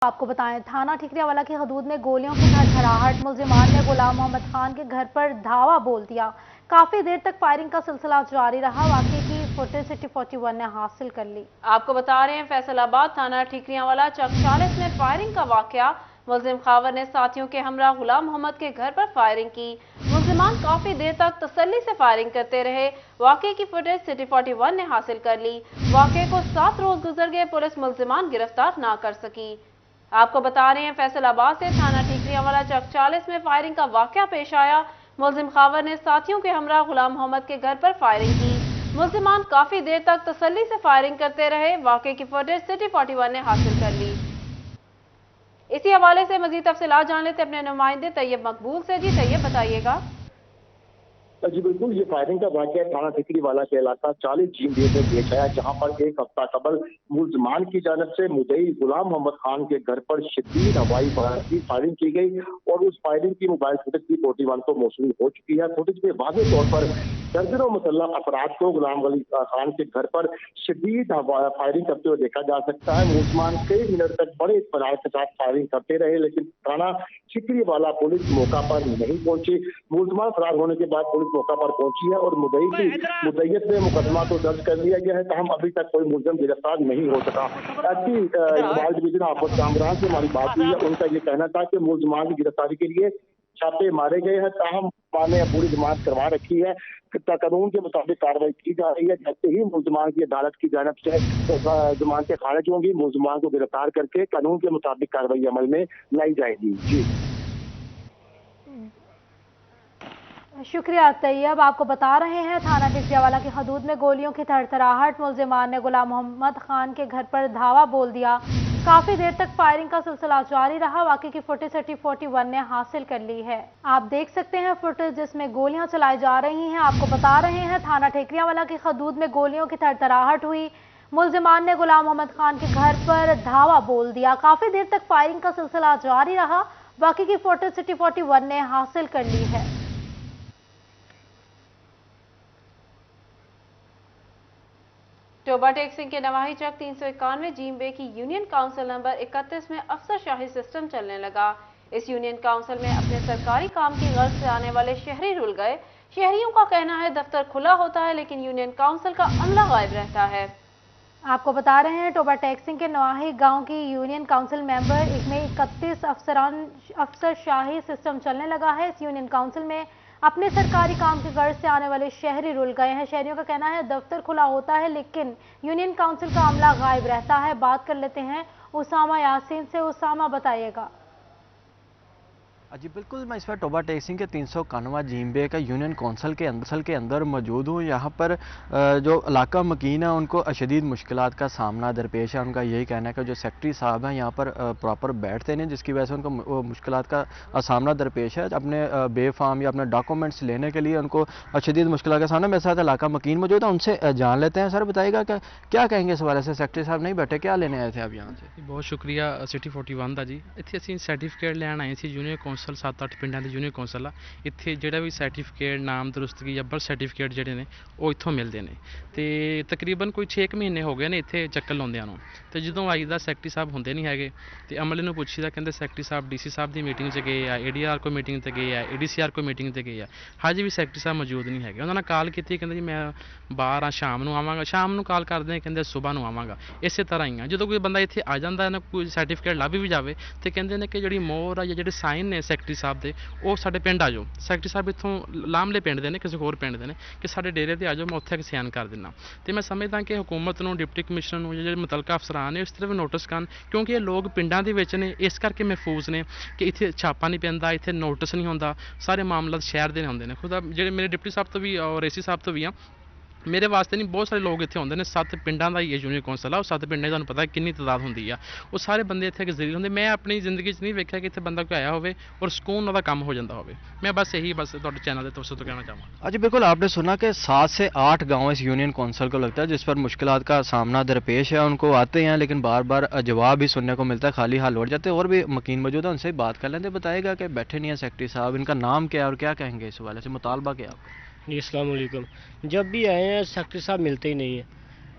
आपको बताएं, थाना ठिकरियावाला की हदूद में गोलियों की धड़धड़ाहट, मुल्जिमान ने गुलाम मोहम्मद खान के घर पर धावा बोल दिया। काफी देर तक फायरिंग का सिलसिला जारी रहा। वाकई की फुटेज सिटी 41 ने हासिल कर ली। आपको बता रहे हैं, फैसलाबाद थाना ठिकरियावाला चक 40 में फायरिंग का वाकया। मुल्जिम खावर ने साथियों के हमरा गुलाम मोहम्मद के घर पर फायरिंग की। मुल्जिमान काफी देर तक तसल्ली से फायरिंग करते रहे। वाकये की फुटेज सिटी 41 ने हासिल कर ली। वाकये को 7 रोज गुजर गए, पुलिस मुल्जिमान गिरफ्तार ना कर सकी। आपको बता रहे हैं, फैसलाबाद से थाना ठिकरियावाला चक 40 में फायरिंग का वाकया पेश आया। मुल्जिम खावर ने साथियों के हमरा गुलाम मोहम्मद के घर पर फायरिंग की। मुल्जिमान काफी देर तक तसल्ली से फायरिंग करते रहे। वाकये की फुटेज सिटी 41 ने हासिल कर ली। इसी हवाले से मजीद तफसीलात जान लेते अपने नुमाइंदे तैयब मकबूल से। जी तैयब, बताइएगा। जी बिल्कुल, ये फायरिंग का वाकया थाना ठिकरीवाला के इलाका 40 GMB में पेश आया, जहां पर एक हफ्ता कबल मुल्जिमान की जानब से मुद्दई गुलाम मोहम्मद खान के घर पर शदीद हवाई फायरिंग की गई और उस फायरिंग की मोबाइल फुटेज की 41 को मौसूल हो चुकी है। फुटेज में वाज़ेह तौर पर दर्जनों मुसल्लह अफराद को गुलाम वली खान के घर पर शदीद फायरिंग करते हुए देखा जा सकता है। मुल्जिमान कई मिनट तक बड़े इत्मीनान के साथ फायरिंग करते रहे, लेकिन थाना ठिकरीवाला पुलिस मौका पर नहीं पहुंची। मुल्जिमान फरार होने के बाद पुलिस मौका पर पहुंची है और मुद्दईयत में मुकदमा तो दर्ज कर लिया गया है, तहम अभी तक कोई मुलजम गिरफ्तार नहीं हो सका। इकबाल डिवीजन आफत कामरान से हमारी बात हुई है, उनका ये कहना था कि मुल्जिमान की गिरफ्तारी के लिए छापे मारे गए हैं, ताहम ने पूरी जमानत करवा रखी है। कानून के मुताबिक कार्रवाई की जा रही है। जैसे ही मुल्जिमान की अदालत की जानब से जमानतें खारिज होंगी, मुल्जिमान को गिरफ्तार करके कानून के मुताबिक कार्रवाई अमल में लाई जाएगी। जी शुक्रिया तैयब। आपको बता रहे हैं, थाना ठिकरियावाला की हदूद में गोलियों की थरथराहट, मुल्जिमान ने गुलाम मोहम्मद खान के घर पर धावा बोल दिया। काफी देर तक फायरिंग का सिलसिला जारी रहा। वाकई की फुटेज सिटी 41 ने हासिल कर ली है। आप देख सकते हैं फुटेज जिसमें गोलियां चलाई जा रही हैं। आपको बता रहे हैं, थाना ठिकरियावाला की हदूद में गोलियों की थरथराहट हुई। मुल्जिमान ने गुलाम मोहम्मद खान के घर पर धावा बोल दिया। काफी देर तक फायरिंग का सिलसिला जारी रहा। बाकी की फुटेज सिटी 41 ने हासिल कर ली है। टोबा टेक सिंह के नवाही चक 391 GMB की यूनियन काउंसिल नंबर 31 में अफसरशाही सिस्टम चलने लगा। इस यूनियन काउंसिल में अपने सरकारी काम की गर्ज से आने वाले शहरी रुल गए। शहरियों का कहना है दफ्तर खुला होता है, लेकिन यूनियन काउंसिल का अमला गायब रहता है। आपको बता रहे हैं, टोबा टेक सिंह के नवाही गांव की यूनियन काउंसिल मेंबर में 31 अफसरशाही सिस्टम चलने लगा है। इस यूनियन काउंसिल में अपने सरकारी काम की गर्ज से आने वाले शहरी रुल गए हैं। शहरियों का कहना है दफ्तर खुला होता है, लेकिन यूनियन काउंसिल का अमला गायब रहता है। बात कर लेते हैं उसामा यासीन से। उसामा, बताइएगा। जी बिल्कुल, मैं इस बार टोबा टेक सिंह के 391 GMB का यूनियन कौंसल के अंदर मौजूद हूँ। यहाँ पर जो इलाका मकीन है उनको शदीद मुश्किलात का सामना दरपेश है। उनका यही कहना है कि जो सेक्रेटरी साहब हैं यहाँ पर प्रॉपर बैठते नहीं, जिसकी वजह से उनको मुश्किलात का सामना दरपेश है। अपने बे फार्म या अपने डॉक्यूमेंट्स लेने के लिए उनको शदीद मुश्किलात का सामना। मेरे साथ इलाका मकीन मौजूद है, उनसे जान लेते हैं। सर बताइएगा कि क्या कहेंगे इस हवाले से? सेक्रेटरी साहब नहीं बैठे, क्या लेने आए थे आप यहाँ से? बहुत शुक्रिया सिटी 41 ਦਾ ਜੀ। ਇੱਥੇ ਅਸੀਂ ਸਰਟੀਫਿਕੇਟ ਲੈਣ ਆਏ ਸੀ। ਯੂਨੀਅਨ ਕੌਂਸਲ 7-8 ਪਿੰਡਾਂ ਦੇ ਯੂਨੀਅਨ ਕੌਂਸਲ ਆ। ਇੱਥੇ ਜਿਹੜਾ ਵੀ ਸਰਟੀਫਿਕੇਟ, ਨਾਮ ਦਰੁਸਤਗੀ ਜਾਂ ਬਰਥ ਸਰਟੀਫਿਕੇਟ ਜਿਹੜੇ ਨੇ ਉਹ ਇੱਥੋਂ ਮਿਲਦੇ ਨੇ। ਤੇ ਤਕਰੀਬਨ ਕੋਈ 6 ਮਹੀਨੇ ਹੋ ਗਏ ਨੇ ਇੱਥੇ ਚੱਕਰ ਲਾਉਂਦਿਆਂ ਨੂੰ। ਤੇ ਜਦੋਂ ਆਈਦਾ ਸੈਕਟਰੀ ਸਾਹਿਬ ਹੁੰਦੇ ਨਹੀਂ ਹੈਗੇ ਤੇ ਅਮਲੇ ਨੂੰ ਪੁੱਛੀਦਾ, ਕਹਿੰਦੇ ਸੈਕਟਰੀ ਸਾਹਿਬ DC ਸਾਹਿਬ ਦੀ ਮੀਟਿੰਗ 'ਚ ਗਏ ਆ, ADR ਕੋਈ ਮੀਟਿੰਗ ਤੇ ਗਏ ਆ, ADCR ਕੋਈ ਮੀਟਿੰਗ ਤੇ ਗਏ ਆ। ਹਜੇ ਵੀ ਸੈਕਟਰੀ ਸਾਹਿਬ ਮੌਜੂਦ ਨਹੀਂ ਹੈਗੇ। ਉਹਨਾਂ ਨੇ ਕਾਲ ਕੀਤੀ, ਕਹਿੰਦੇ ਜੀ ਮੈਂ ਬਾਹਰ ਆ, ਸ਼ਾਮ ਨੂੰ ਆਵਾਂਗਾ। ਸ਼ਾਮ ਨੂੰ ਕਾਲ ਕਰਦੇ ਆ, ਕਹਿੰਦੇ ਸਵੇਰ ਨੂੰ ਆਵਾਂਗਾ। ਇਸੇ ਤਰ੍ਹਾਂ ਹੀ ਆ। ਜਦੋਂ ਕੋਈ ਬੰਦਾ ਇੱਥੇ ਆ ਜਾਂਦਾ ਹੈ ਨਾ, ਕੋਈ ਸਰਟੀਫਿਕੇਟ ਲੱਭ ਵੀ ਜਾਵੇ ਤੇ ਕਹਿੰਦੇ ਨੇ ਕਿ ਜਿਹੜੀ ਮੋਹਰ ਆ ਜਾਂ ਜਿਹੜੇ ਸਾਈਨ ਨੇ ਸੈਕਟਰੀ ਸਾਹਿਬ ਦੇ, ਉਹ ਸਾਡੇ ਪਿੰਡ ਆ ਜਾਓ। ਸੈਕਟਰੀ ਸਾਹਿਬ ਇੱਥੋਂ ਲਾਮਲੇ ਪਿੰਡ ਦੇ ਨੇ, ਕਿਸੇ ਹੋਰ ਪਿੰਡ ਦੇ ਨੇ, ਕਿ ਸਾਡੇ ਡੇਰੇ ਤੇ ਆ ਜਾਓ, ਮੈਂ ਉੱਥੇ ਇੱਕ ਸਿਆਨ ਕਰ ਦਿੰਦਾ। ਤੇ ਮੈਂ ਸਮਝਦਾ ਕਿ ਹੁਕੂਮਤ ਨੂੰ, ਡਿਪਟੀ ਕਮਿਸ਼ਨਰ ਨੂੰ ਜਾਂ ਜਿਹੜੇ ਮੁਤਲਕਾ ਅਫਸਰਾਨ ਨੇ, ਇਸ ਤਰ੍ਹਾਂ ਵੀ ਨੋਟਿਸ ਕਰਨ, ਕਿਉਂਕਿ ਇਹ ਲੋਕ ਪਿੰਡਾਂ ਦੇ ਵਿੱਚ ਨੇ, ਇਸ ਕਰਕੇ ਮਹਿਫੂਜ਼ ਨੇ ਕਿ ਇੱਥੇ ਛਾਪਾ ਨਹੀਂ ਪੈਂਦਾ, ਇੱਥੇ ਨੋਟਿਸ ਨਹੀਂ ਹੁੰਦਾ। ਸਾਰੇ ਮਾਮਲਾਤ ਸ਼ਹਿਰ ਦੇ ਹੁੰਦੇ ਨੇ। ਖੁਦਾ ਜਿਹੜੇ ਮੇਰੇ ਡਿਪਟੀ ਸਾਹਿਬ ਤੋਂ ਵੀ ਔਰ AC ਸਾਹਿਬ ਤੋਂ ਵੀ ਆ, ਮੇਰੇ ਵਾਸਤੇ ਨਹੀਂ, ਬਹੁਤ ਸਾਰੇ ਲੋਕ ਇੱਥੇ ਆਉਂਦੇ ਨੇ। 7 ਪਿੰਡਾਂ ਦਾ ਹੀ ਇਹ ਯੂਨੀਅਨ ਕੌਂਸਲ ਆ। ਉਹ 7 ਪਿੰਡਾਂ ਤੁਹਾਨੂੰ ਪਤਾ ਕਿੰਨੀ ਤਾਦਾਦ ਹੁੰਦੀ ਆ। ਉਹ ਸਾਰੇ ਬੰਦੇ ਇੱਥੇ ਕਿ ਜ਼ਰੀਰ ਹੁੰਦੇ। ਮੈਂ ਆਪਣੀ ਜ਼ਿੰਦਗੀ 'ਚ ਨਹੀਂ ਵੇਖਿਆ ਕਿ ਇੱਥੇ ਬੰਦਾ ਕੋਈ ਆਇਆ ਹੋਵੇ ਔਰ ਸਕੂਨ ਉਹਦਾ ਕੰਮ ਹੋ ਜਾਂਦਾ ਹੋਵੇ। ਮੈਂ ਬਸ ਇਹੀ ਤੁਹਾਡੇ चैनल के तवसत कहना चाहूँगा। जी बिल्कुल, आपने सुना कि 7 से 8 गांव इस यूनियन कौंसिल को लगता है जिस पर मुश्किलात का सामना दरपेश है। उनको आते हैं लेकिन बार बार जवाब ही सुनने को मिलता है, खाली हाल लौट जाते हैं। और भी मकीन मौजूद है, उनसे बात कर लेते। बताएगा कि बैठे नहीं है सेक्रेटरी साहब, इनका नाम क्या है और क्या कहेंगे इस हवाले से, मुतालबा क्या आपका? जी अस्सलाम वालेकुम। जब भी आए हैं सेक्रेटरी साहब मिलते ही नहीं है।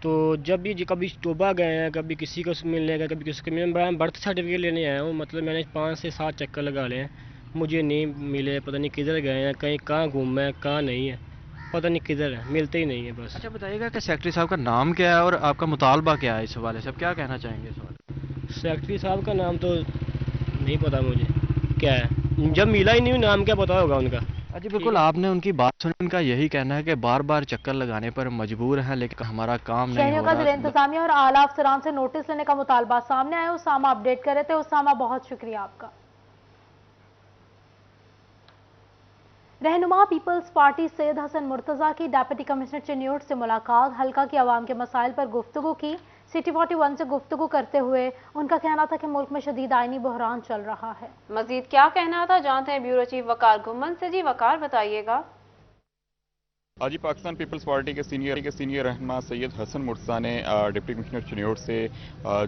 تو جب بھی کبھی توبہ گئے ہیں، کبھی کسی کو ملنے گئے، کبھی کسی کو ملنے، میں برتھ سرٹیفکیٹ لینے آیا ہوں، مطلب میں نے 5 سے 7 چکر لگا لے ہیں، مجھے نہیں ملے، پتہ نہیں کدھر گئے ہیں، کہیں کہاں گھوما ہے کہاں نہیں ہے، پتہ نہیں کدھر ہے، ملتے ہی نہیں ہے بس۔ اچھا بتائیے گا کہ سیکرٹری صاحب کا نام کیا ہے اور آپ کا مطالبہ کیا ہے اس حوالے سے، آپ کیا کہنا چاہیں گے اس حوالے سیکرٹری صاحب کا نام تو نہیں پتہ مجھے کیا ہے، جب ملا ہی نہیں نام کیا پتہ ہوگا ان کا۔ جی بالکل، آپ نے ان کی بات سنی، ان کا یہی کہنا ہے کہ بار بار چکر لگانے پر مجبور ہیں لیکن ہمارا کام نہیں شہریوں ہو کا رہا۔ زیر انتظامیہ اور اعلیٰ افسران سے نوٹس لینے کا مطالبہ سامنے آیا۔ اسامہ اپڈیٹ کر رہے تھے۔ اسامہ بہت شکریہ آپ کا۔ رہنما پیپلز پارٹی سید حسن مرتضیٰ کی ڈپٹی کمشنر چنیوٹ سے ملاقات، حلقہ کی عوام کے مسائل پر گفتگو کی۔ سٹی 41 سے گفتگو کرتے ہوئے ان کا کہنا تھا کہ ملک میں شدید آئینی بحران چل رہا ہے۔ مزید کیا کہنا تھا جانتے ہیں بیورو چیف وقار گھمن سے۔ جی وقار بتائیے گا۔ آج پاکستان پیپلز پارٹی کے سینئر رہنما سید حسن مرتضیٰ نے ڈپٹی کمشنر چنیوٹ سے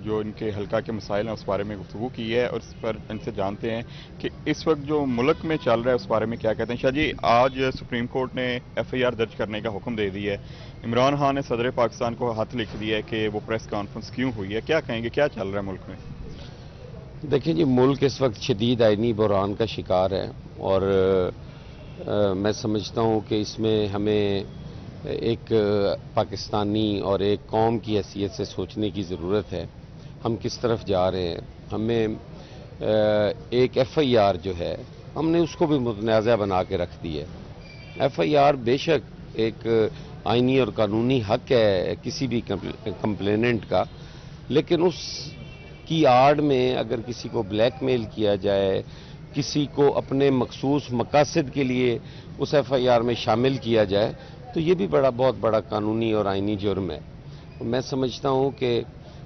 جو ان کے حلقہ کے مسائل ہیں اس بارے میں گفتگو کی ہے اور اس پر ان سے جانتے ہیں کہ اس وقت جو ملک میں چل رہا ہے اس بارے میں کیا کہتے ہیں۔ شاہ جی، آج سپریم کورٹ نے FIR درج کرنے کا حکم دے دیا ہے، عمران خان نے صدر پاکستان کو خط لکھ دیا ہے کہ وہ پریس کانفرنس کیوں ہوئی ہے، کیا کہیں گے، کیا چل رہا ہے ملک میں؟ دیکھیں جی، ملک اس وقت شدید آئینی بحران کا شکار ہے اور میں سمجھتا ہوں کہ اس میں ہمیں ایک پاکستانی اور ایک قوم کی حیثیت سے سوچنے کی ضرورت ہے۔ ہم کس طرف جا رہے ہیں؟ ہمیں ایک FIR جو ہے ہم نے اس کو بھی متنازع بنا کے رکھ دی ہے۔ FIR بے شک ایک آئینی اور قانونی حق ہے کسی بھی کمپلیننٹ کا، لیکن اس کی آڑ میں اگر کسی کو بلیک میل کیا جائے، کسی کو اپنے مخصوص مقاصد کے لیے اس FIR میں شامل کیا جائے تو یہ بھی بہت بڑا قانونی اور آئینی جرم ہے۔ میں سمجھتا ہوں کہ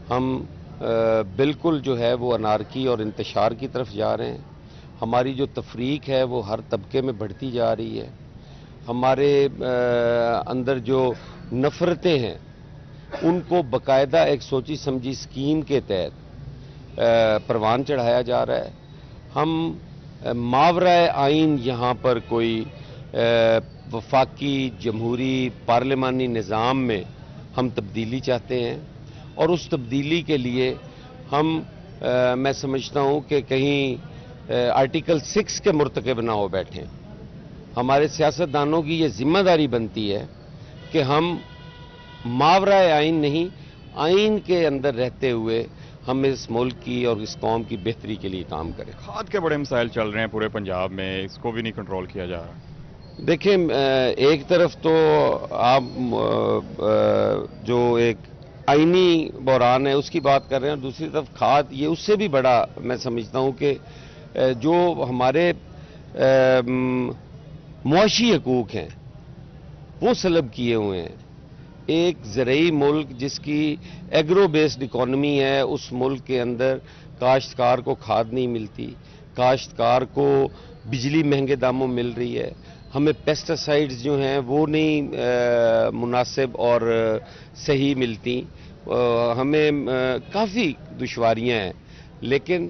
ہم بالکل جو ہے وہ انارکی اور انتشار کی طرف جا رہے ہیں۔ ہماری جو تفریق ہے وہ ہر طبقے میں بڑھتی جا رہی ہے۔ ہمارے اندر جو نفرتیں ہیں ان کو باقاعدہ ایک سوچی سمجھی اسکیم کے تحت پروان چڑھایا جا رہا ہے۔ ہم ماورائے آئین یہاں پر کوئی وفاقی جمہوری پارلیمانی نظام میں ہم تبدیلی چاہتے ہیں اور اس تبدیلی کے لیے ہم میں سمجھتا ہوں کہ کہیں آرٹیکل 6 کے مرتکب نہ ہو بیٹھیں۔ ہمارے سیاستدانوں کی یہ ذمہ داری بنتی ہے کہ ہم ماورائے آئین نہیں، آئین کے اندر رہتے ہوئے ہم اس ملک کی اور اس قوم کی بہتری کے لیے کام کریں۔ کھاد کے بڑے مسائل چل رہے ہیں پورے پنجاب میں، اس کو بھی نہیں کنٹرول کیا جا رہا۔ دیکھیں، ایک طرف تو آپ جو ایک آئینی بحران ہے اس کی بات کر رہے ہیں اور دوسری طرف کھاد، یہ اس سے بھی بڑا میں سمجھتا ہوں کہ جو ہمارے معاشی حقوق ہیں وہ سلب کیے ہوئے ہیں۔ ایک زرعی ملک جس کی ایگرو بیسڈ اکانومی ہے، اس ملک کے اندر کاشتکار کو کھاد نہیں ملتی، کاشتکار کو بجلی مہنگے داموں مل رہی ہے، ہمیں پیسٹیسائیڈز جو ہیں وہ نہیں مناسب اور صحیح ملتی، ہمیں کافی دشواریاں ہیں، لیکن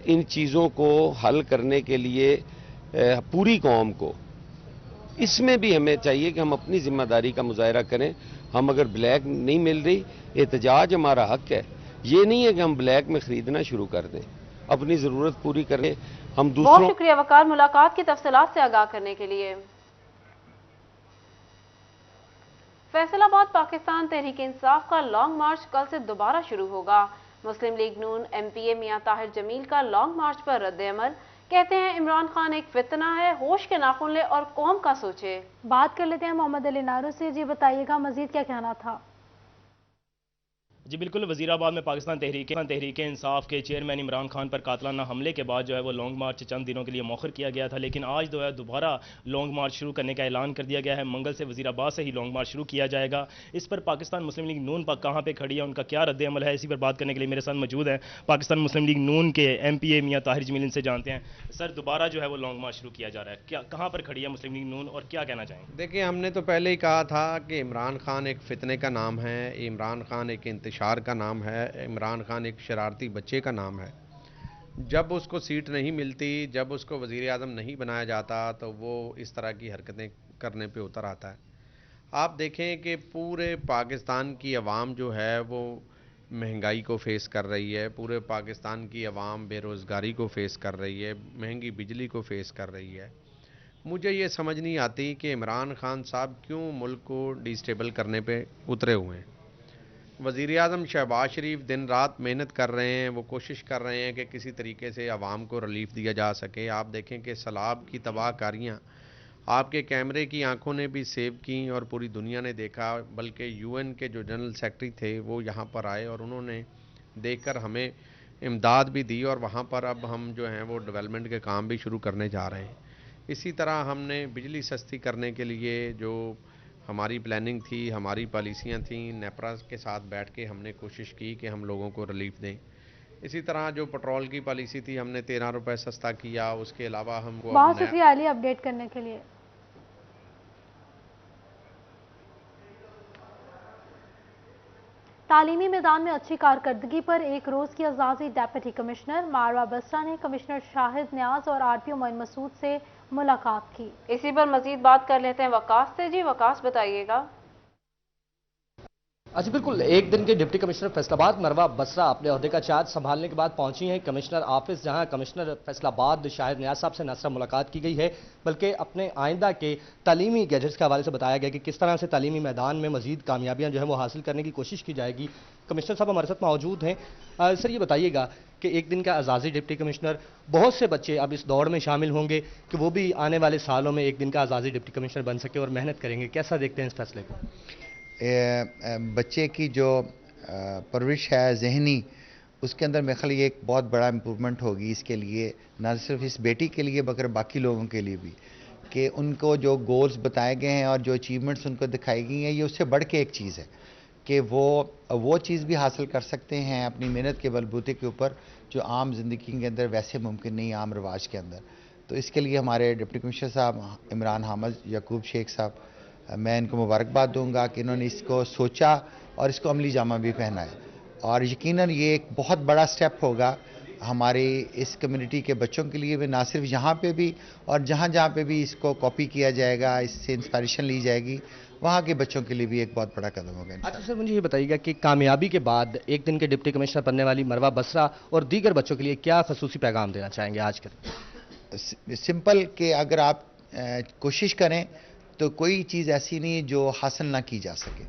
ان چیزوں کو حل کرنے کے لیے پوری قوم کو اس میں بھی ہمیں چاہیے کہ ہم اپنی ذمہ داری کا مظاہرہ کریں۔ ہم اگر بلیک نہیں مل رہی، احتجاج ہمارا حق ہے، یہ نہیں ہے کہ ہم بلیک میں خریدنا شروع کر دیں، اپنی ضرورت پوری کریں۔ ہم دوسروں بہت شکریہ وقار ملاقات کی تفصیلات سے آگاہ کرنے کے لیے۔ فیصل آباد پاکستان تحریک انصاف کا لانگ مارچ کل سے دوبارہ شروع ہوگا۔ مسلم لیگ نون MPA میاں طاہر جمیل کا لانگ مارچ پر رد عمل، کہتے ہیں عمران خان ایک فتنہ ہے، ہوش کے ناخن لے اور قوم کا سوچے۔ بات کر لیتے ہیں محمد علی نارو سے۔ جی بتائیے گا مزید کیا کہنا تھا؟ جی بالکل، وزیر آباد میں پاکستان تحریک انصاف کے چیئرمین عمران خان پر قاتلانہ حملے کے بعد جو ہے وہ لانگ مارچ چند دنوں کے لیے مؤخر کیا گیا تھا، لیکن آج جو ہے دوبارہ لانگ مارچ شروع کرنے کا اعلان کر دیا گیا ہے۔ منگل سے وزیر آباد سے ہی لانگ مارچ شروع کیا جائے گا۔ اس پر پاکستان مسلم لیگ نون پر کہاں پہ کھڑی ہے، ان کا کیا رد عمل ہے، اسی پر بات کرنے کے لیے میرے ساتھ موجود ہیں پاکستان مسلم لیگ نون کے MPA میاں طاہر جمیل، ان سے جانتے ہیں۔ سر، دوبارہ جو ہے وہ لانگ مارچ شروع کیا جا رہا ہے، کہاں پر کھڑی ہے مسلم لیگ نون اور کیا کہنا چاہیں گے؟ دیکھیں، ہم نے تو پہلے ہی کہا تھا کہ عمران خان ایک فتنے کا نام ہے، عمران خان ایک انتشار کا نام ہے، عمران خان ایک شرارتی بچے کا نام ہے۔ جب اس کو سیٹ نہیں ملتی، جب اس کو وزیر اعظم نہیں بنایا جاتا تو وہ اس طرح کی حرکتیں کرنے پہ اتر آتا ہے۔ आप देखें कि पूरे पाकिस्तान की आवाम जो है वो महंगाई को फेस कर रही है, पूरे पाकिस्तान की आवाम बेरोज़गारी को फेस कर रही है, महंगी बिजली को फेस कर रही है। मुझे ये समझ नहीं आती कि इमरान खान साहब क्यों मुल्क को डिस्टेबल करने पे उतरे हुए हैं। वज़ीर आज़म शहबाज शरीफ दिन रात मेहनत कर रहे हैं, वो कोशिश कर रहे हैं कि किसी तरीके से आवाम को रिलीफ दिया जा सके। आप देखें कि सैलाब की तबाहकारियाँ आपके कैमरे की आंखों ने भी सेव की और पूरी दुनिया ने देखा, बल्कि यूएन के जो जनरल सेक्रेटरी थे वो यहाँ पर आए और उन्होंने देखकर हमें इमदाद भी दी, और वहाँ पर अब हम जो हैं वो डेवलपमेंट के काम भी शुरू करने जा रहे हैं। इसी तरह हमने बिजली सस्ती करने के लिए जो हमारी प्लानिंग थी, हमारी पॉलिसियाँ थीं, नेपरा के साथ बैठ के हमने कोशिश की कि हम लोगों को रिलीफ दें। इसी तरह जो पेट्रोल की पॉलिसी थी हमने 13 रुपये सस्ता किया। उसके अलावा हमको बहुत शुक्रिया अली अपडेट करने के लिए। तालीमी मैदान में अच्छी कारकर्दगी पर एक रोज की एजाजी डेप्यूटी कमिश्नर मारवा बसरा ने कमिश्नर शाहिद न्याज और आरपीओ मोइन मसूद से मुलाकात की। इसी पर मजीद बात कर लेते हैं वकास से। जी वकास, बताइएगा। अच्छा, बिल्कुल एक दिन के डिप्टी कमिश्नर फैसलाबाद मरवा बसरा अपने अहदे का चार्ज संभालने के बाद पहुंची हैं कमिश्नर ऑफिस, जहां कमिश्नर फैसलाबाद शाहिद न्याज साहब से न सिर्फ मुलाकात की गई है बल्कि अपने आइंदा के तालीमी गैजेट्स के हवाले से बताया गया कि किस तरह से तालीमी मैदान में मजीद कामयाबियां जो है वो हासिल करने की कोशिश की जाएगी। कमिश्नर साहब हमारे साथ मौजूद हैं। सर, ये बताइएगा कि एक दिन का एजाजी डिप्टी कमिश्नर, बहुत से बच्चे अब इस दौड़ में शामिल होंगे कि वो भी आने वाले सालों में एक दिन का एजाजी डिप्टी कमिश्नर बन सके और मेहनत करेंगे, कैसा देखते हैं इस फैसले को? बच्चे की जो परवरिश है ज़हनी, उसके अंदर मेरे ख्याल ये एक बहुत बड़ा इम्प्रूवमेंट होगी इसके लिए, न सिर्फ इस बेटी के लिए मगर बाकी लोगों के लिए भी, कि उनको जो गोल्स बताए गए हैं और जो अचीवमेंट्स उनको दिखाई गई हैं, ये उससे बढ़ के एक चीज़ है कि वो चीज़ भी हासिल कर सकते हैं अपनी मेहनत के बलबूते के ऊपर, जो आम ज़िंदगी के अंदर वैसे मुमकिन नहीं, आम रिवाज के अंदर। तो इसके लिए हमारे डिप्टी कमिश्नर साहब इमरान हामिद याकूब शेख साहब, मैं इनको मुबारकबाद दूंगा कि इन्होंने इसको सोचा और इसको अमली जामा भी पहनाया, और यकीनन ये एक बहुत बड़ा स्टेप होगा हमारे इस कम्युनिटी के बच्चों के लिए भी, ना सिर्फ यहाँ पे भी और जहाँ जहाँ पे भी इसको कॉपी किया जाएगा, इससे इंस्पायरेशन ली जाएगी, वहाँ के बच्चों के लिए भी एक बहुत बड़ा कदम होगा। अच्छा सर, मुझे ये बताइएगा कि कामयाबी के बाद एक दिन के डिप्टी कमिश्नर बनने वाली मरवा बसरा और दीगर बच्चों के लिए क्या खसूसी पैगाम देना चाहेंगे आज के? सिंपल कि अगर आप कोशिश करें तो कोई चीज़ ऐसी नहीं जो हासिल ना की जा सके,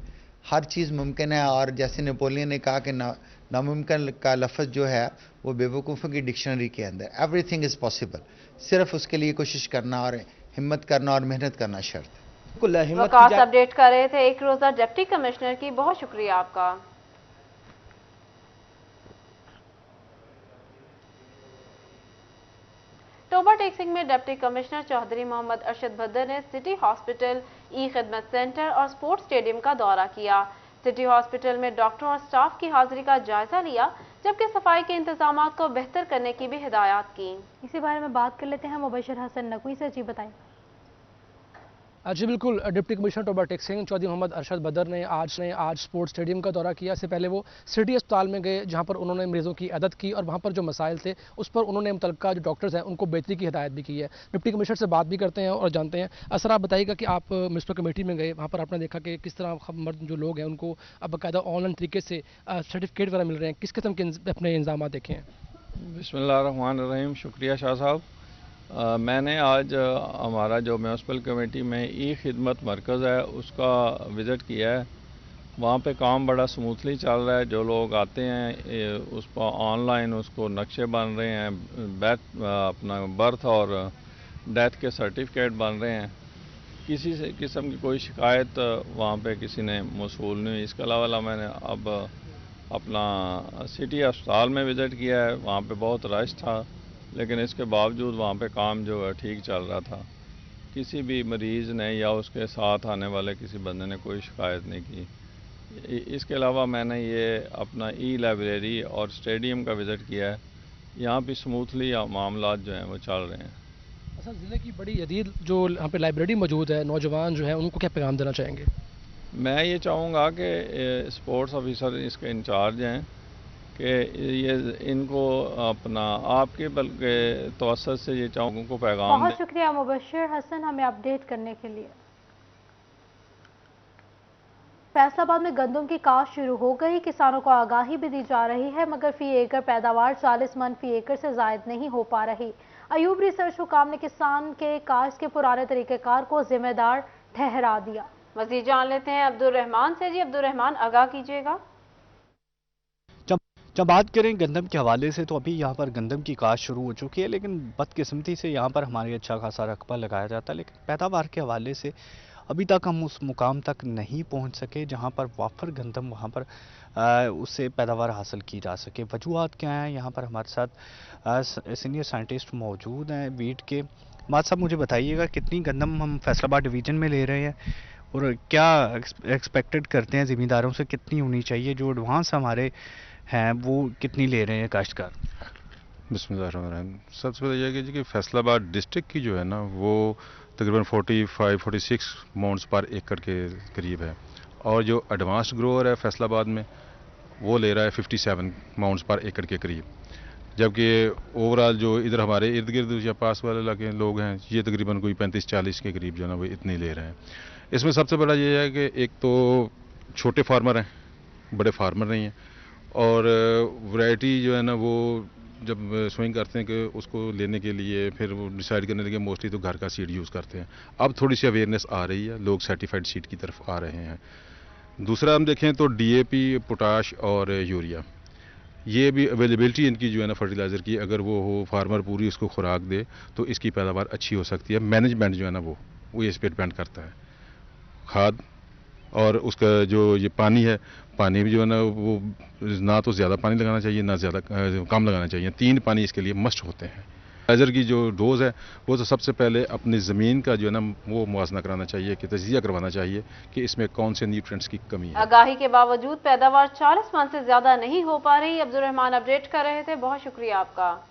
हर चीज़ मुमकिन है। और जैसे नेपोलियन ने कहा कि नामुमकिन का लफ्ज़ जो है वो बेवकूफ़ों की डिक्शनरी के अंदर, एवरीथिंग इज़ पॉसिबल, सिर्फ उसके लिए कोशिश करना और हिम्मत करना और मेहनत करना शर्त। वकास अपडेट कर रहे थे एक रोज़ा डिप्टी कमिश्नर की, बहुत शुक्रिया आपका। टोबा टेक्सिंग में डिप्टी कमिश्नर चौधरी मोहम्मद अरशद बदर ने सिटी हॉस्पिटल, ई खिदमत सेंटर और स्पोर्ट्स स्टेडियम का दौरा किया। सिटी हॉस्पिटल में डॉक्टरों और स्टाफ की हाजिरी का जायजा लिया, जबकि सफाई के इंतजामात को बेहतर करने की भी हिदायत की। इसी बारे में बात कर लेते हैं मुबशर हसन नकवी से। जी बताएं। जी बिल्कुल, deputy commissioner Toba टेक्सिंग Chaudhary Mohammad Arshad बदर ने आज स्पोर्ट्स स्टेडियम का दौरा किया। इससे पहले वो सिटी अस्पताल में गए, जहां पर उन्होंने मरीजों की अदद की और वहां पर जो मसाइल थे उस पर उन्होंने मुतल्लिका जो डॉक्टर्स हैं उनको बेहतरी की हिदायत भी की है। डिप्टी कमिश्नर से बात भी करते हैं और जानते हैं। सर, आप बताइएगा कि आप म्युनिसिपल कमेटी में गए, वहाँ पर आपने देखा कि किस तरह मर्द जो लोग हैं उनको अब बाकायदा ऑनलाइन तरीके से सर्टिफिकेट वगैरह मिल रहे हैं, किस किस्म के अपने इंतजाम देखे हैं? बिस्मिल्लाहिर्रहमानिर्रहीम, शुक्रिया शाह साहब। मैंने आज हमारा जो म्यूनसिपल कमेटी में ई खिदमत मरकज़ है उसका विज़िट किया है। वहाँ पे काम बड़ा स्मूथली चल रहा है। जो लोग आते हैं उस पर ऑनलाइन उसको नक्शे बन रहे हैं, अपना बर्थ और डेथ के सर्टिफिकेट बन रहे हैं। किसी से किस्म की कोई शिकायत वहाँ पे किसी ने मौसूल नहीं हुई। इसके अलावा मैंने अब अपना सिटी अस्पताल में विज़िट किया है। वहाँ पे बहुत रश था, लेकिन इसके बावजूद वहाँ पे काम जो है ठीक चल रहा था। किसी भी मरीज़ ने या उसके साथ आने वाले किसी बंदे ने कोई शिकायत नहीं की। इसके अलावा मैंने ये अपना ई लाइब्रेरी और स्टेडियम का विज़िट किया है। यहाँ भी स्मूथली मामलात जो हैं वो चल रहे हैं। अच्छा, ज़िले की बड़ी जदीद जो यहाँ पे लाइब्रेरी मौजूद है, नौजवान जो है उनको क्या पैगाम देना चाहेंगे? मैं ये चाहूँगा कि स्पोर्ट्स ऑफिसर इसके इंचार्ज हैं कि ये इनको अपना आपके बल्कि तवस्सुत से ये चाहूँगा को पैगाम। बहुत शुक्रिया मुबशर हसन हमें अपडेट करने के लिए। फैसलाबाद में गंदम की काश्त शुरू हो गई। किसानों को आगाही भी दी जा रही है, मगर फी एकड़ पैदावार 40 मन फी एकड़ से जायद नहीं हो पा रही। अयूब रिसर्च हुकाम ने किसान के काश्त के पुराने तरीक़ेकार को जिम्मेदार ठहरा दिया। मज़ीद जान लेते हैं अब्दुल रहमान से। जी अब्दुल रहमान, आगाह कीजिएगा। जब बात करें गंदम के हवाले से, तो अभी यहाँ पर गंदम की काश्त शुरू हो चुकी है, लेकिन बदकिस्मती से यहाँ पर हमारे अच्छा खासा रकबा लगाया जाता है, लेकिन पैदावार के हवाले से अभी तक हम उस मुकाम तक नहीं पहुँच सके जहाँ पर वाफर गंदम वहाँ पर उससे पैदावार हासिल की जा सके। वजूहात क्या हैं? यहाँ पर हमारे साथ सीनियर साइंटिस्ट मौजूद हैं वीट के। माद साहब, मुझे बताइएगा कितनी गंदम हम फैसलाबाद डिवीज़न में ले रहे हैं और क्या एक्सपेक्टेड करते हैं ज़मींदारों से, कितनी होनी चाहिए? जो एडवांस हमारे हैं वो कितनी ले रहे हैं काश्तकार? बिस्मिल्लाहिर्रहमानिर्रहीम। सबसे पहले यह कि फैसलाबाद डिस्ट्रिक्ट की जो है ना वो तकरीबन 45-46 माउंट्स पर एकड़ के करीब है, और जो एडवांस्ड ग्रोअर है फैसलाबाद में वो ले रहा है 57 माउंट्स पर एकड़ के करीब, जबकि ओवरऑल जो इधर हमारे इर्द गिर्द या पास वाले इलाके लोग हैं ये तकरीबन कोई 35-40 के करीब जो है ना वो इतने ले रहे हैं। इसमें सबसे बड़ा ये है कि एक तो छोटे फार्मर हैं, बड़े फार्मर नहीं हैं, और वैरायटी जो है ना वो जब स्विंग करते हैं कि उसको लेने के लिए फिर वो डिसाइड करने के लिए मोस्टली तो घर का सीड यूज़ करते हैं। अब थोड़ी सी अवेयरनेस आ रही है, लोग सर्टिफाइड सीड की तरफ आ रहे हैं। दूसरा हम देखें तो DAP, पोटाश और यूरिया, ये भी अवेलेबिलिटी इनकी जो है ना फर्टिलाइज़र की अगर वो हो, फार्मर पूरी उसको खुराक दे तो इसकी पैदावार अच्छी हो सकती है। मैनेजमेंट जो है ना वो इस पर डिपेंड करता है। खाद और उसका जो ये पानी है, पानी भी जो है ना वो ना तो ज़्यादा पानी लगाना चाहिए ना ज़्यादा कम लगाना चाहिए। 3 पानी इसके लिए मस्ट होते हैं। फर्टिलाइज़र की जो डोज़ है वो तो सबसे पहले अपनी ज़मीन का जो है ना वो मुआवजा कराना चाहिए, कि तजिया करवाना चाहिए कि इसमें कौन से न्यूट्रिएंट्स की कमी है। आगाही के बावजूद पैदावार 40 मन से ज़्यादा नहीं हो पा रही। अब्दुल रहमान अपडेट कर रहे थे, बहुत शुक्रिया आपका।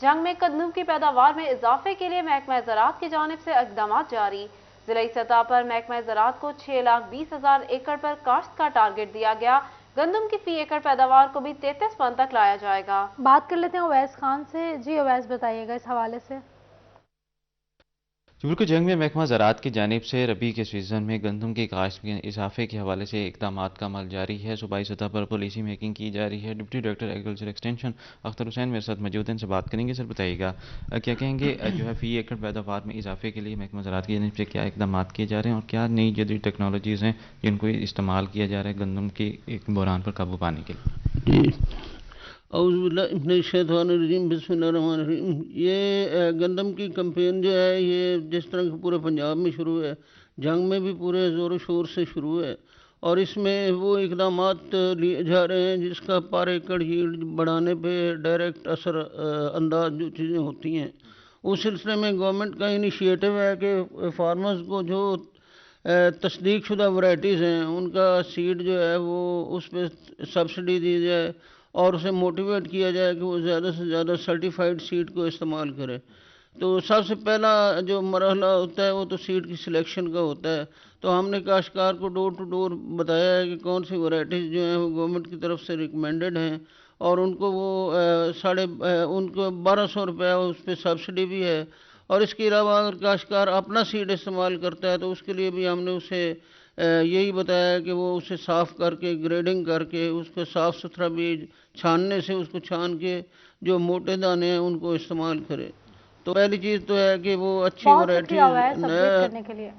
जंग में गंदम की पैदावार में इजाफे के लिए महकमा ज़राअत की जानिब से इक़दामात जारी। जिलाई सतह पर महकमा ज़राअत को 6,20,000 एकड़ पर काश्त का टारगेट दिया गया। गंदम की फी एकड़ पैदावार को भी 33 मन तक लाया जाएगा। बात कर लेते हैं अवैस खान से। जी अवैस, बताइएगा इस हवाले से। बिल्कुल, जंग में महकमा ज़राअत की जानिब से रबी के सीज़न में गंदम की काश्त के इजाफे के हवाले से इक़दामात का अमल जारी है। सूबाई सतह पर पॉलिसी मेकिंग की जा रही है। Deputy director agriculture extension Akhtar Hussain मेरे साथ मौजूद हैं, इनसे बात करेंगे। सर बताइएगा क्या कहेंगे जो है फी एकड़ पैदावार में इजाफे के लिए महकमा ज़राअत की जानिब से क्या इक़दामात किए जा रहे हैं और क्या नई जदीद टेक्नोलॉजीज़ हैं जिनको इस्तेमाल किया जा रहा है गंदम की एक बहरान पर काबू पाने के लिए? बिस्मिल्लाहिर्रहमानिर्रहीम। ये गंदम की कैंपेन जो है ये जिस तरह के पूरे पंजाब में शुरू है, जंग में भी पूरे ज़ोर शोर से शुरू है, और इसमें वो इक़दामात लिए जा रहे हैं जिसका पर एकड़ यील्ड बढ़ाने पे डायरेक्ट असर अंदाज जो चीज़ें होती हैं। उस सिलसिले में गवर्नमेंट का इनिशिएटिव है कि फार्मर्स को जो तस्दीक शुदा वैराइटीज़ हैं उनका सीड जो है वो उस पर सब्सिडी दी जाए और उसे मोटिवेट किया जाए कि वो ज़्यादा से ज़्यादा सर्टिफाइड सीड को इस्तेमाल करे। तो सबसे पहला जो मरहला होता है वो तो सीड की सिलेक्शन का होता है। तो हमने काश्तकार को डोर टू डोर बताया है कि कौन सी वैराइटीज़ जो हैं वो गवर्नमेंट की तरफ से रिकमेंडेड हैं, और उनको वो उनको 1200 रुपया उस पर सब्सिडी भी है। और इसके अलावा अगर काश्तकार अपना सीड इस्तेमाल करता है तो उसके लिए भी हमने उसे यही बताया कि वो उसे साफ़ करके ग्रेडिंग करके उसको साफ़ सुथरा बीज छानने से उसको छान के जो मोटे दाने हैं उनको इस्तेमाल करे। तो पहली चीज़ तो है कि वो अच्छी वैरायटी करने के लिए।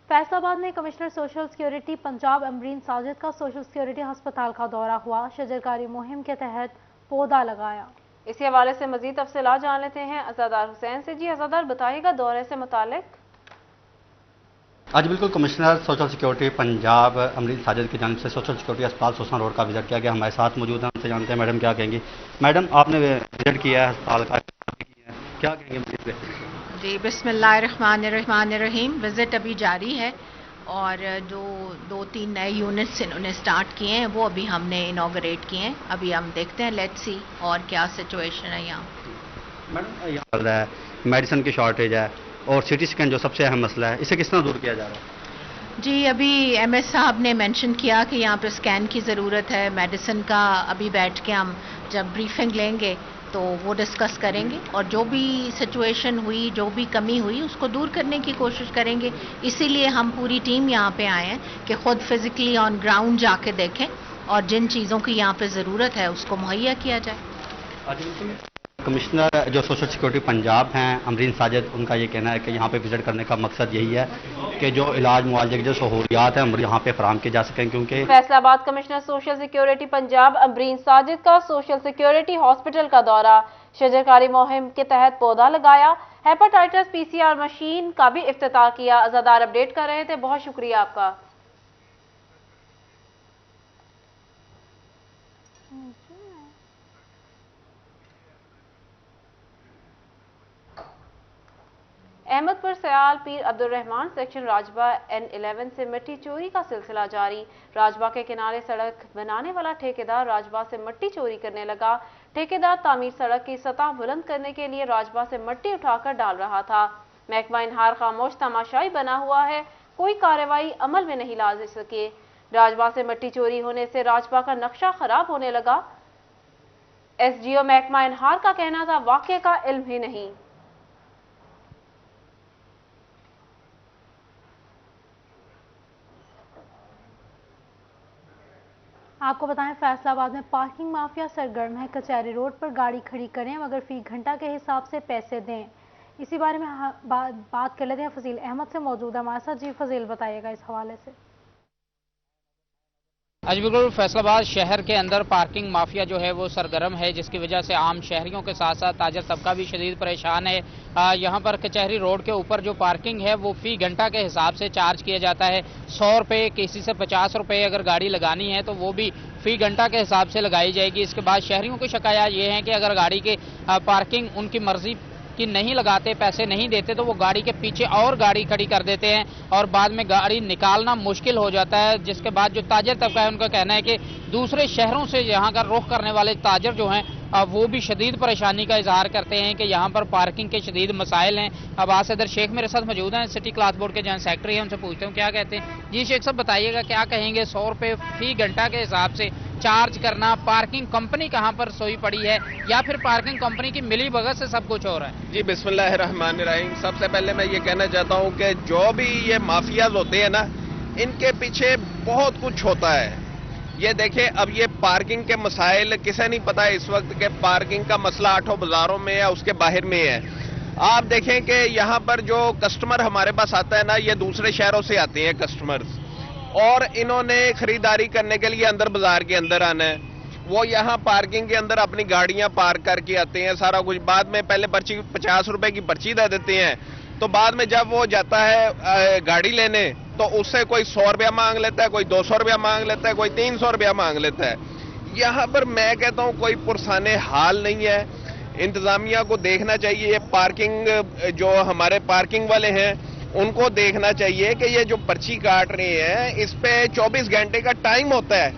फैसलाबाद में commissioner social security Punjab Amreen Sajid का सोशल सिक्योरिटी अस्पताल का दौरा हुआ। शजरकारी मुहिम के तहत पौधा लगाया। इसी हवाले से मजीद तफसीलात जान लेते हैं अज़ादार हुसैन से। जी अज़ादार, बताइएगा दौरे से मुतालिक। आज बिल्कुल commissioner social security Punjab Amreen Sajid की जानिब से सोशल सिक्योरिटी अस्पताल सोसान रोड का विजिट किया गया। हमारे साथ मौजूद हैं, उनसे जानते हैं मैडम क्या कहेंगी। मैडम, आपने विजिट किया है अस्पताल का, क्या कहेंगे? जी बिस्मिल्लाहिर्रहमानिर्रहीम। विज़िट अभी जारी है और जो 2-3 नए यूनिट्स इन्होंने स्टार्ट किए हैं वो अभी हमने इनॉग्रेट किए हैं। अभी हम देखते हैं, लेट्स सी और क्या सिचुएशन है यहाँ। मैडम, यहाँ चल रहा है मेडिसिन की शॉर्टेज है और सिटी स्कैन जो सबसे अहम मसला है, इसे किस तरह दूर किया जा रहा है? जी अभी MS साहब ने मेंशन किया कि यहाँ पर स्कैन की ज़रूरत है, मेडिसिन का अभी बैठ के हम जब ब्रीफिंग लेंगे तो वो डिस्कस करेंगे और जो भी सिचुएशन हुई, जो भी कमी हुई, उसको दूर करने की कोशिश करेंगे। इसीलिए हम पूरी टीम यहाँ पे आए हैं कि खुद फिजिकली ऑन ग्राउंड जाके देखें और जिन चीज़ों की यहाँ पे ज़रूरत है उसको मुहैया किया जाए। कमिश्नर जो सोशल सिक्योरिटी पंजाब हैं अमरीन साजिद, उनका ये कहना है कि यहाँ पे विजिट करने का मकसद यही है कि जो इलाज मुआवजे की जो सहूलियात हैं यहाँ पे फराहम की जा सकें, क्योंकि Faisalabad commissioner social security Punjab Amreen Sajid का सोशल सिक्योरिटी हॉस्पिटल का दौरा, शजरकारी मुहिम के तहत पौधा लगाया, हेपेटाइटिस PCR मशीन का भी इफ्तिताह किया। अजादार अपडेट कर रहे थे, बहुत शुक्रिया आपका। अहमदपुर सयाल पीर अब्दुल रहमान सेक्शन राजबा N11 से मिट्टी चोरी का सिलसिला जारी। राजबा के किनारे सड़क बनाने वाला ठेकेदार राजबा से मिट्टी चोरी करने लगा। ठेकेदार तामीर सड़क की सतह बुलंद करने के लिए राजबा से मिट्टी उठाकर डाल रहा था। महकमा इनहार खामोश तमाशाई बना हुआ है, कोई कार्रवाई अमल में नहीं ला सके। राजबा से मिट्टी चोरी होने से राजबा का नक्शा खराब होने लगा। SGO महकमा इनहार का कहना था वाक़े का इल्म ही नहीं। आपको बताएं, फैसलाबाद में पार्किंग माफिया सरगर्म है। कचहरी रोड पर गाड़ी खड़ी करें मगर फी घंटा के हिसाब से पैसे दें। इसी बारे में बात कर लेते हैं, फजील अहमद से मौजूद है हमारे साथ। जी फजील, बताइएगा इस हवाले से। आज बिल्कुल फैसलाबाद शहर के अंदर पार्किंग माफिया जो है वो सरगर्म है, जिसकी वजह से आम शहरियों के साथ साथ ताजर तबका भी शदीद परेशान है। यहाँ पर कचहरी रोड के ऊपर जो पार्किंग है वो फी घंटा के हिसाब से चार्ज किया जाता है। 100 रुपये, किसी से 50 रुपये अगर गाड़ी लगानी है तो वो भी फी घंटा के हिसाब से लगाई जाएगी। इसके बाद शहरियों की शिकायत ये है कि अगर गाड़ी की पार्किंग उनकी मर्जी कि नहीं लगाते, पैसे नहीं देते, तो वो गाड़ी के पीछे और गाड़ी खड़ी कर देते हैं और बाद में गाड़ी निकालना मुश्किल हो जाता है। जिसके बाद जो ताजर तबका है उनका कहना है कि दूसरे शहरों से यहाँ का रुख करने वाले ताजर जो हैं वो भी शदीद परेशानी का इजहार करते हैं कि यहाँ पर पार्किंग के शदीद मसाइल हैं। अब आसिदर शेख मेरे साथ मौजूद हैं, सिटी क्लाथ बोर्ड के जॉइंट सेक्रेटरी हैं, उनसे पूछते हैं क्या कहते हैं। जी शेख साहब, बताइएगा क्या कहेंगे, 100 रुपये फी घंटा के हिसाब से चार्ज करना, पार्किंग कंपनी कहाँ पर सोई पड़ी है या फिर पार्किंग कंपनी की मिली भगत से सब कुछ हो रहा है? जी बिस्मिल्लाहिर्रहमानिर्रहीम। सबसे पहले मैं ये कहना चाहता हूँ कि जो भी ये माफियाज होते हैं ना, इनके पीछे बहुत कुछ होता है। ये देखें, अब ये पार्किंग के मसाइल किसे नहीं पता है इस वक्त के पार्किंग का मसला आठों बाजारों में या उसके बाहर में है। आप देखें कि यहाँ पर जो कस्टमर हमारे पास आता है ना, ये दूसरे शहरों से आते हैं कस्टमर्स, और इन्होंने खरीदारी करने के लिए अंदर बाजार के अंदर आना है। वो यहाँ पार्किंग के अंदर अपनी गाड़ियां पार्क करके आते हैं, सारा कुछ। बाद में पहले पर्ची 50 रुपए की पर्ची दे देते हैं, तो बाद में जब वो जाता है गाड़ी लेने तो उससे कोई 100 रुपया मांग लेता है, कोई 200 रुपया मांग लेता है, कोई 300 रुपया मांग लेता है। यहाँ पर मैं कहता हूँ कोई पुरसाने हाल नहीं है। इंतजामिया को देखना चाहिए, पार्किंग जो हमारे पार्किंग वाले हैं उनको देखना चाहिए कि ये जो पर्ची काट रहे हैं इस पे 24 घंटे का टाइम होता है।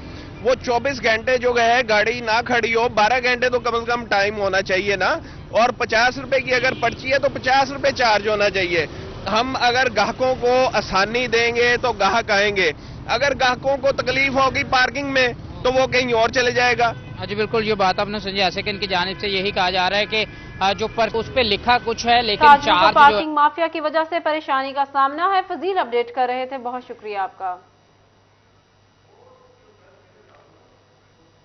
वो 24 घंटे जो है गाड़ी ना खड़ी हो, 12 घंटे तो कम से कम टाइम होना चाहिए ना। और 50 रुपए की अगर पर्ची है तो 50 रुपए चार्ज होना चाहिए। हम अगर ग्राहकों को आसानी देंगे तो ग्राहक आएंगे, अगर ग्राहकों को तकलीफ होगी पार्किंग में तो वो कहीं और चले जाएगा। हाँ जी बिल्कुल, ये बात आपने समझी। ऐसे कि इनकी जानिब से यही कहा जा रहा है कि जो पर उस पे लिखा कुछ है लेकिन चार्ज पार्किंग माफिया की वजह से परेशानी का सामना है। फजील अपडेट कर रहे थे, बहुत शुक्रिया आपका।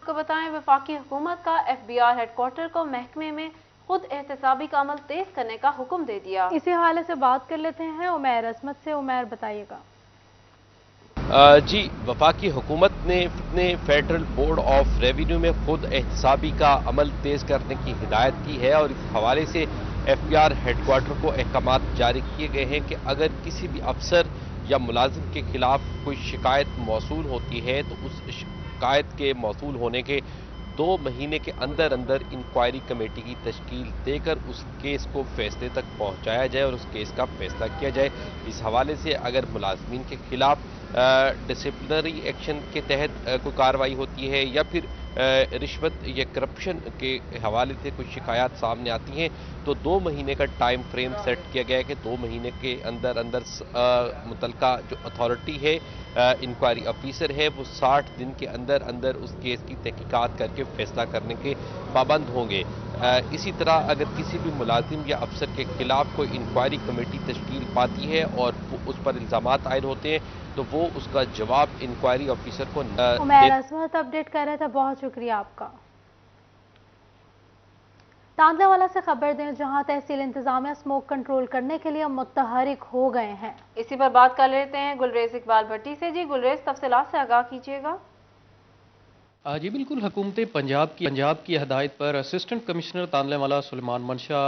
आपको बताएं, वफाकी हुकूमत का FBR हेडक्वार्टर को महकमे में खुद एहतसाबी का अमल तेज करने का हुक्म दे दिया। इसी हवाले से बात कर लेते हैं उमैर अजमत से। उमैर, बताइएगा। जी, वफाकी हुकूमत ने फेडरल बोर्ड ऑफ रेवेन्यू में खुद एहतसाबी का अमल तेज करने की हिदायत की है और इस हवाले से FBR हेडक्वार्टर को अहकामात जारी किए गए हैं कि अगर किसी भी अफसर या मुलाजिम के खिलाफ कोई शिकायत मौसूल होती है तो उस शिकायत के मौसूल होने के 2 महीने के अंदर अंदर इंक्वायरी कमेटी की तश्कील देकर उस केस को फैसले तक पहुंचाया जाए और उस केस का फैसला किया जाए। इस हवाले से अगर मुलाजमीन के खिलाफ डिसिप्लिनरी एक्शन के तहत कोई कार्रवाई होती है या फिर رشوت یا کرپشن کے حوالے سے کچھ شکایات سامنے آتی ہیں تو 2 مہینے کا ٹائم فریم سیٹ کیا گیا ہے کہ 2 مہینے کے اندر متعلقہ جو اتھارٹی ہے انکوائری آفیسر ہے وہ 60 دن کے اندر اس کیس کی تحقیقات کر کے فیصلہ کرنے کے پابند ہوں گے۔ اسی طرح اگر کسی بھی ملازم یا افسر کے خلاف کوئی انکوائری کمیٹی تشکیل پاتی ہے اور اس پر الزامات عائد ہوتے ہیں تو وہ اس کا جواب انکوائری آفیسر کو عمیر عصمت اپڈیٹ کر رہے تھے، بہت شکریہ آپ کا۔ تاندلے والا سے خبر دیں جہاں تحصیل انتظامیہ اسموک کنٹرول کرنے کے لیے متحرک ہو گئے ہیں۔ اسی پر بات کر لیتے ہیں گلریز اقبال بھٹی سے۔ جی گلریز، تفصیلات سے آگاہ کیجیے گا۔ جی بالکل، حکومت پنجاب کی ہدایت پر اسسٹنٹ کمشنر تاندلے والا سلیمان منشا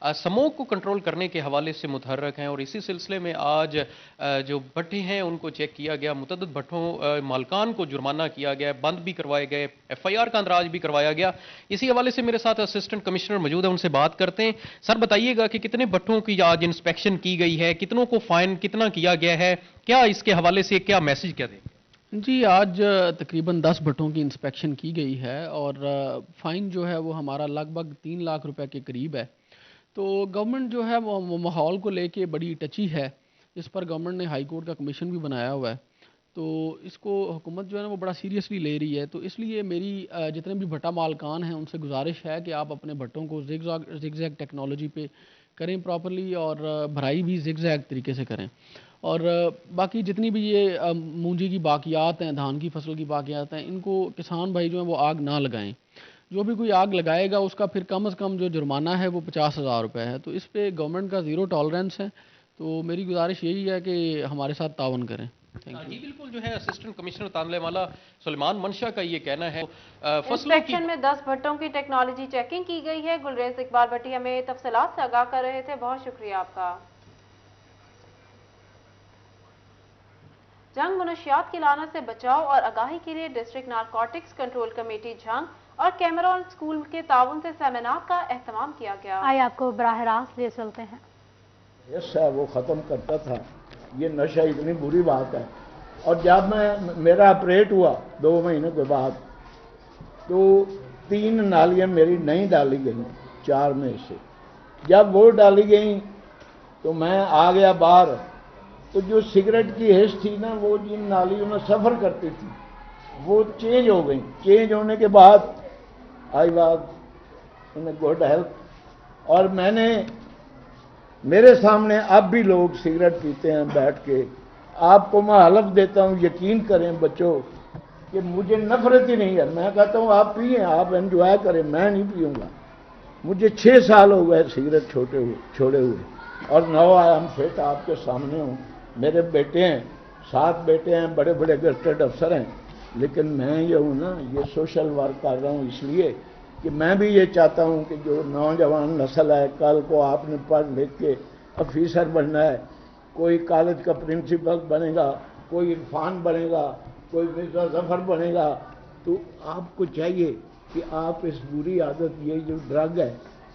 اسموک کو کنٹرول کرنے کے حوالے سے متحرک ہیں، اور اسی سلسلے میں آج جو بھٹے ہیں ان کو چیک کیا گیا، متعدد بھٹوں مالکان کو جرمانہ کیا گیا، بند بھی کروائے گئے، FIR کا اندراج بھی کروایا گیا۔ اسی حوالے سے میرے ساتھ اسسٹنٹ کمشنر موجود ہیں، ان سے بات کرتے ہیں۔ سر بتائیے گا کہ کتنے بھٹوں کی آج انسپیکشن کی گئی ہے، کتنوں کو فائن کتنا کیا گیا ہے، کیا اس کے حوالے سے کیا میسج کیا دیں؟ جی آج تقریباً 10 بھٹوں کی انسپیکشن کی گئی ہے، اور فائن جو ہے وہ ہمارا لگ بھگ 3 لاکھ روپے کے قریب ہے۔ تو گورنمنٹ جو ہے وہ ماحول کو لے کے بڑی ٹچی ہے، اس پر گورنمنٹ نے ہائی کورٹ کا کمیشن بھی بنایا ہوا ہے، تو اس کو حکومت جو ہے نا وہ بڑا سیریسلی لے رہی ہے۔ تو اس لیے میری جتنے بھی بھٹا مالکان ہیں ان سے گزارش ہے کہ آپ اپنے بھٹوں کو زگ زیگ ٹیکنالوجی پہ کریں پراپرلی، اور بھرائی بھی زگ زیگ طریقے سے کریں، اور باقی جتنی بھی یہ مونجی کی باقیات ہیں، دھان کی فصل کی باقیات ہیں، ان کو کسان بھائی جو ہیں وہ آگ نہ لگائیں۔ جو بھی کوئی آگ لگائے گا اس کا پھر کم از کم جو جرمانہ ہے وہ 50,000 روپے ہے۔ تو اس پہ گورنمنٹ کا 0 ٹالرنس ہے، تو میری گزارش یہی ہے کہ ہمارے ساتھ تعاون کریں۔ جی بالکل، جو ہے اسسٹنٹ کمشنر تاندلے والا سلیمان منشا کا یہ کہنا ہے انسپیکشن میں 10 بھٹوں کی ٹیکنالوجی چیکنگ کی گئی ہے۔ گلریز اقبال بھٹی ہمیں تفصیلات سے آگاہ کر رہے تھے، بہت شکریہ آپ کا۔ جنگ منشیات کی لعنت سے بچاؤ اور آگاہی کے لیے ڈسٹرکٹ نارکوٹکس کنٹرول کمیٹی جنگ اور کیمرون اسکول کے تعاون سے سیمینار کا اہتمام کیا گیا۔ آئے آپ کو براہ راست لے چلتے ہیں۔ یس ہے وہ ختم کرتا تھا، یہ نشہ اتنی بری بات ہے۔ اور جب میرا آپریٹ ہوا 2 مہینے کے بعد تو 3 نالیاں میری نہیں ڈالی گئیں 4 میں سے۔ جب وہ ڈالی گئیں تو میں آ گیا باہر، تو جو سگریٹ کی حص تھی نا وہ جن نالیوں میں سفر کرتی تھی وہ چینج ہو گئی۔ چینج ہونے کے بعد I was in good health, اور میں نے میرے سامنے اب بھی لوگ سگریٹ پیتے ہیں بیٹھ کے۔ آپ کو میں حلف دیتا ہوں، یقین کریں بچوں کہ مجھے نفرت ہی نہیں ہے، میں کہتا ہوں آپ پئیں، آپ انجوائے کریں، میں نہیں پیوں گا۔ مجھے 6 سال ہو گئے سگریٹ چھوڑے ہوئے، اور نو آئی ایم فٹ، آپ کے سامنے ہوں۔ میرے بیٹے ہیں، 7 بیٹے ہیں، بڑے بڑے گزٹڈ افسر ہیں، لیکن میں یہ ہوں نا، یہ سوشل ورک کر رہا ہوں اس لیے کہ میں بھی یہ چاہتا ہوں کہ جو نوجوان نسل ہے، کل کو آپ نے پڑھ لکھ کے آفیسر بننا ہے، کوئی کالج کا پرنسپل بنے گا، کوئی عرفان بنے گا، کوئی مرزا ظفر بنے گا، تو آپ کو چاہیے کہ آپ اس بری عادت، یہ جو ڈرگ ہے،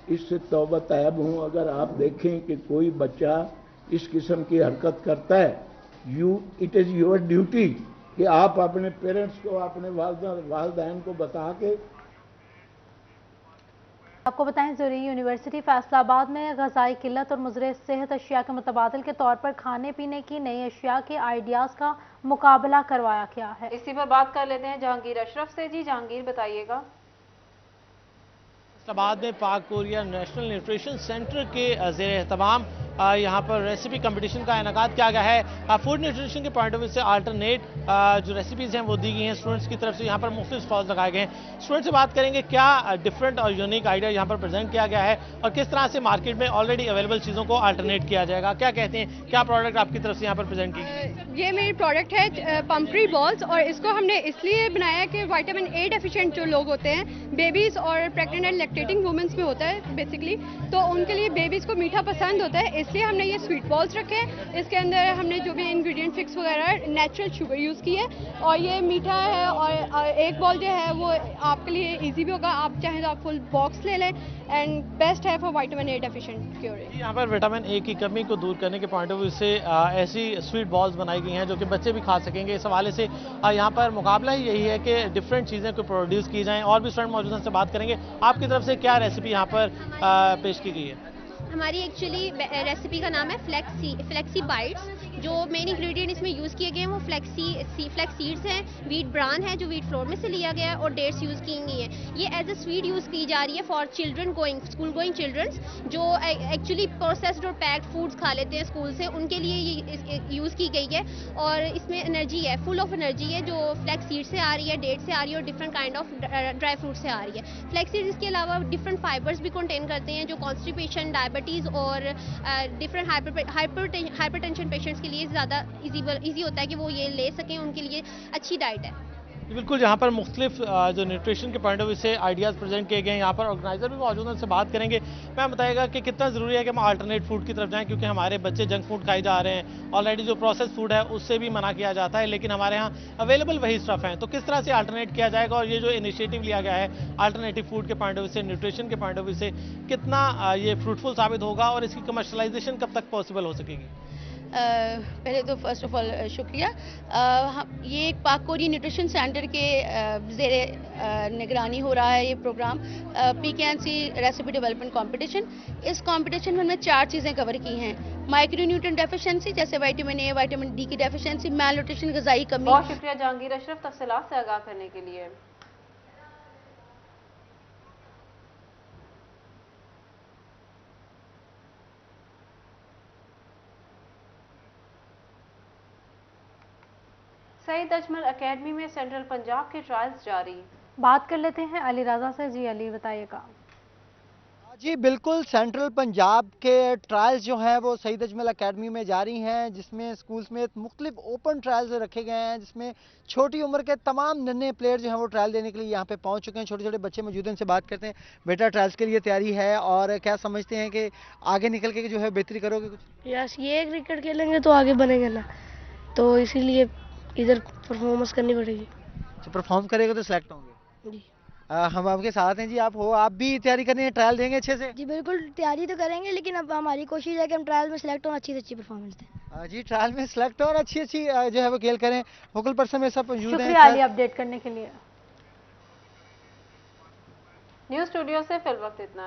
اس سے توبہ طیب ہوں۔ اگر آپ دیکھیں کہ کوئی بچہ اس قسم کی حرکت کرتا ہے، اٹ از یور ڈیوٹی کہ آپ اپنے پیرنٹس کو، اپنے والدین کو بتا کے۔ آپ کو بتائیں زوری یونیورسٹی فیصل آباد میں غذائی قلت اور مضر صحت اشیاء کے متبادل کے طور پر کھانے پینے کی نئی اشیاء کے آئیڈیاز کا مقابلہ کروایا گیا ہے۔ اسی پر بات کر لیتے ہیں جہانگیر اشرف سے۔ جی جہانگیر بتائیے گا۔ فیصل آباد میں پاک کوریا نیشنل نیوٹریشن سینٹر کے زیر اہتمام یہاں پر ریسیپی کمپٹیشن کا انعقاد کیا گیا ہے۔ فوڈ نیوٹریشن کے پوائنٹ آف ویو سے آلٹرنیٹ جو ریسیپیز ہیں وہ دی گئی ہیں اسٹوڈنٹس کی طرف سے۔ یہاں پر مختلف اسٹالز لگائے گئے ہیں۔ اسٹوڈنٹ سے بات کریں گے کیا ڈفرینٹ اور یونیک آئیڈیا یہاں پر پریزنٹ کیا گیا ہے اور کس طرح سے مارکیٹ میں آلریڈی اویلیبل چیزوں کو آلٹرنیٹ کیا جائے گا۔ کیا کہتے ہیں، کیا پروڈکٹ آپ کی طرف سے یہاں پر پریزنٹ کی گئی؟ یہ میری پروڈکٹ ہے پمپری بالز، اور اس کو ہم نے اس لیے بنایا کہ وائٹامن اے ڈیفیشینٹ جو لوگ ہوتے ہیں، بیبیز اور پریگننٹ اینڈ لیکٹیٹنگ وومنس میں ہوتا ہے بیسکلی، تو ان کے لیے بیبیز کو میٹھا پسند ہوتا ہے، اس لیے ہم نے یہ سویٹ بالز رکھے۔ اس کے اندر ہم نے جو بھی انگریڈینٹ فکس وغیرہ نیچرل شوگر یوز کی ہے، اور یہ میٹھا ہے، اور ایک بال جو ہے وہ آپ کے لیے ایزی بھی ہوگا، آپ چاہیں تو آپ فل باکس لے لیں۔ एंड बेस्ट है for vitamin A deficient cure. यहाँ पर विटामिन ए की कमी को दूर करने के पॉइंट ऑफ व्यू से ऐसी स्वीट बॉल्स बनाई गई हैं जो कि बच्चे भी खा सकेंगे। इस हवाले से यहाँ पर मुकाबला ही यही है कि डिफरेंट चीज़ें को प्रोड्यूस की जाएँ। और भी स्टूडेंट मौजूद हैं, से बात करेंगे। आपकी तरफ से क्या रेसिपी यहाँ पर पेश की गई है? हमारी एक्चुअली रेसिपी का नाम है फ्लेक्सी बाइट्स। जो मेन इंग्रेडिएंट इसमें यूज़ किए गए हैं वो फ्लेक्स सीड्स हैं, वीट ब्रान है जो वीट फ्लोर में से लिया गया है, और डेट्स यूज़ की गई हैं। ये एज अ स्वीट यूज़ की जा रही है for children school going childrens जो एक्चुअली प्रोसेस्ड और पैक्ड फूड्स खा लेते हैं स्कूल से, उनके लिए ये यूज़ की गई है। और इसमें एनर्जी है, फुल ऑफ एनर्जी है, जो फ्लेक्स सीड से आ रही है, डेट से आ रही है और different kind of dry fruit से आ रही है। फ्लेक्स सीड्स इसके अलावा डिफरेंट फाइबर्स भी कंटेन करते हैं जो कॉन्स्टिपेशन, डायबिटीज़ और डिफरेंट हाइपरटेंशन पेशेंट्स के लिए ज़्यादा ईजी होता है कि वो ये ले सकें, उनके लिए अच्छी डाइट है। बिल्कुल, यहाँ पर मुख्तलिफ जो न्यूट्रिशन के पॉइंट ऑफ व्यू से आइडियाज़ प्रेजेंट किए गए हैं। यहाँ पर ऑर्गेनाइजर भी मौजूद हैं, उनसे बात करेंगे। मैं बताएगा कि कितना ज़रूरी है कि हम अल्टरनेट फूड की तरफ जाएं, क्योंकि हमारे बच्चे जंक फूड खाए जा रहे हैं। ऑलरेडी जो प्रोसेस फूड है उससे भी मना किया जाता है, लेकिन हमारे यहाँ अवेलेबल वही स्टफ है। तो किस तरह से अल्टरनेट किया जाएगा, और ये जो इनिशिएटिव लिया गया है अल्टरनेटिव फूड के पॉइंट ऑफ व्यू से, न्यूट्रिशन के पॉइंट ऑफ व्यू से, कितना ये फ्रूटफुल साबित होगा और इसकी कमर्शलाइजेशन कब तक पॉसिबल हो सकेगी? पहले तो फर्स्ट ऑफ ऑल शुक्रिया। ये एक पाक कोरी न्यूट्रिशन सेंटर के ज़ेरे निगरानी हो रहा है ये program, PKNC recipe development competition. इस कंपटीशन में हमने 4 चीज़ें कवर की हैं। माइक्रो न्यूट्रिएंट डेफिशिएंसी जैसे विटामिन ए, विटामिन डी की डेफिशिएंसी, मैल न्यूट्रिशन, ग़िज़ाई कमी। बहुत शुक्रिया जहांगीर अशरफ तफसीलात से आगाह करने के लिए। सईद अजमल एकेडमी में सेंट्रल पंजाब के ट्रायल्स जारी। बात कर लेते हैं अली रजा से। जी अली, बताइएगा। जी बिल्कुल, सेंट्रल पंजाब के ट्रायल्स जो हैं वो सईद अजमल एकेडमी में जारी हैं, जिसमें स्कूल में मुख्तलिफ ओपन ट्रायल्स रखे गए हैं, जिसमें छोटी उम्र के तमाम नन्हे प्लेयर जो हैं वो ट्रायल देने के लिए यहाँ पे पहुँच चुके हैं। छोटे छोटे बच्चे मौजूद हैं, उनसे बात करते हैं। बेटा, ट्रायल्स के लिए तैयारी है और क्या समझते हैं कि आगे निकल के जो है बेहतरी करोगे कुछ? यस, ये क्रिकेट खेलेंगे तो आगे बनेंगे ना, तो इसीलिए इधर परफॉर्मेंस करनी पड़ेगी। तो परफॉर्म करेगा तो सिलेक्ट होंगे जी। हम आपके साथ हैं जी। आप भी तैयारी करनी है, ट्रायल देंगे अच्छे से? जी बिल्कुल, तैयारी तो करेंगे, लेकिन अब हमारी कोशिश है कि हम ट्रायल में सिलेक्ट हों, अच्छी से अच्छी परफॉर्मेंस दें। जी, ट्रायल में सिलेक्ट हो और अच्छी जो है वो खेल करें। फोकल पर्सन में सब मौजूद हैं। शुक्रिया अली अपडेट करने के लिए। न्यूज़ स्टूडियो से फिल वक्त इतना है।